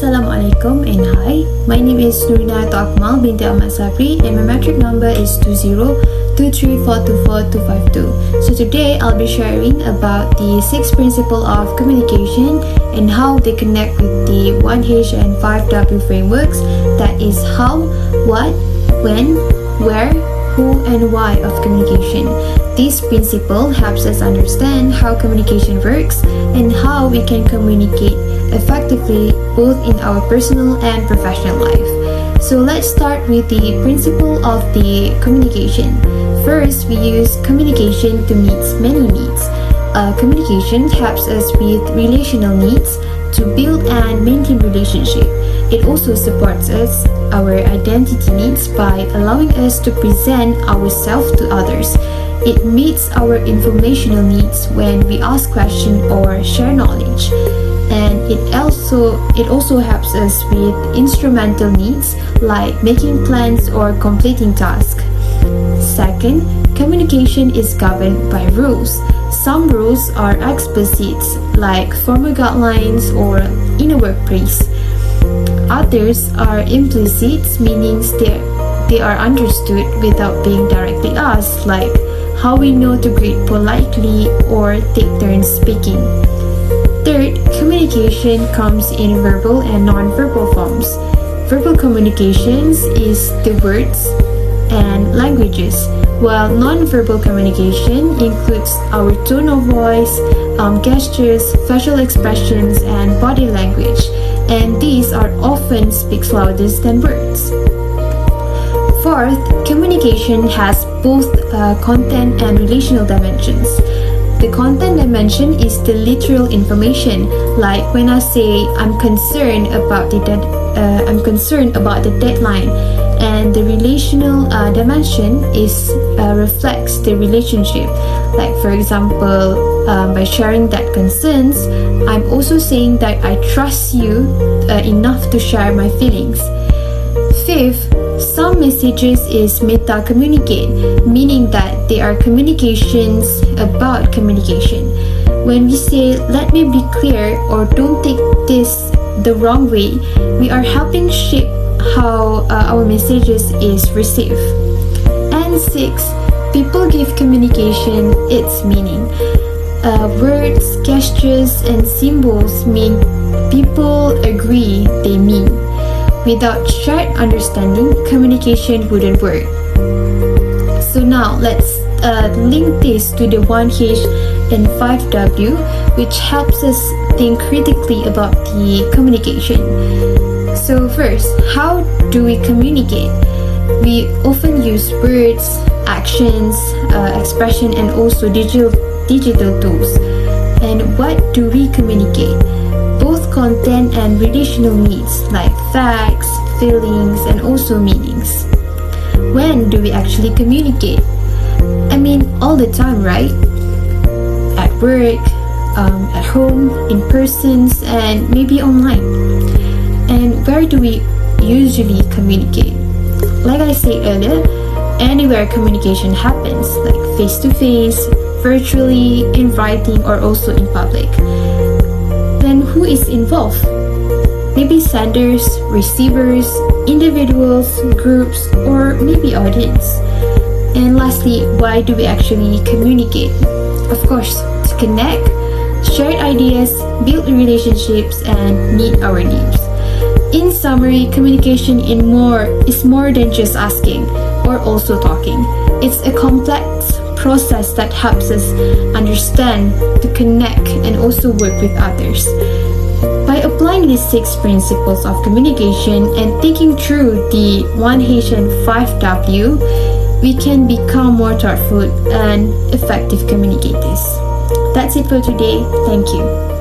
Assalamualaikum and hi. My name is Nuriena to AKMAL, BINTI SABRI, and my metric number is 2023424252. So today I'll be sharing about the 6 principles of communication and how they connect with the 1H and 5W frameworks, that is how, what, when, where, who and why of communication. This principle helps us understand how communication works and how we can communicate effectively both in our personal and professional life. So let's start with the principle of the communication. First, we use communication to meet many needs. Communication helps us with relational needs to build and maintain relationship. It also supports us our identity needs by allowing us to present ourselves to others. It meets our informational needs when we ask questions or share knowledge. And it also helps us with instrumental needs like making plans or completing tasks. Second, communication is governed by rules. Some rules are explicit, like formal guidelines or in a workplace. Others are implicit, meaning they are understood without being directly asked, like how we know to greet politely or take turns speaking. Third, communication comes in verbal and non-verbal forms. Verbal communications is the words and languages, while non-verbal communication includes our tone of voice, gestures, facial expressions, and body language, and these are often speaks louder than words. Fourth, communication has both content and relational dimensions. The content dimension is the literal information, like when I say I'm concerned about the deadline, and the relational dimension reflects the relationship. Like for example, by sharing that concerns, I'm also saying that I trust you enough to share my feelings. Fifth, some messages is meta-communicate, meaning that they are communications about communication. When we say, let me be clear or don't take this the wrong way, we are helping shape how our messages is received. And 6, people give communication its meaning. Words, gestures, and symbols mean people agree they mean. Without shared understanding, communication wouldn't work. So now let's link this to the 1H and 5W, which helps us think critically about the communication. So first, how do we communicate? We often use words, actions, expression, and also digital tools. And what do we communicate? Both content and relational needs like facts, feelings, and also meanings. When do we actually communicate? I mean, all the time, right? At work, at home, in persons, and maybe online. And where do we usually communicate? Like I said earlier, anywhere communication happens, like face-to-face, virtually, in writing, or also in public. Then who is involved? Maybe senders, receivers, individuals, groups, or maybe audience. And lastly, why do we actually communicate? Of course, to connect, share ideas, build relationships, and meet our needs. In summary, communication is more than just asking or also talking. It's a complex process that helps us understand, to connect, and also work with others. By applying these 6 principles of communication and thinking through the 1H and 5W, we can become more thoughtful and effective communicators. That's it for today. Thank you.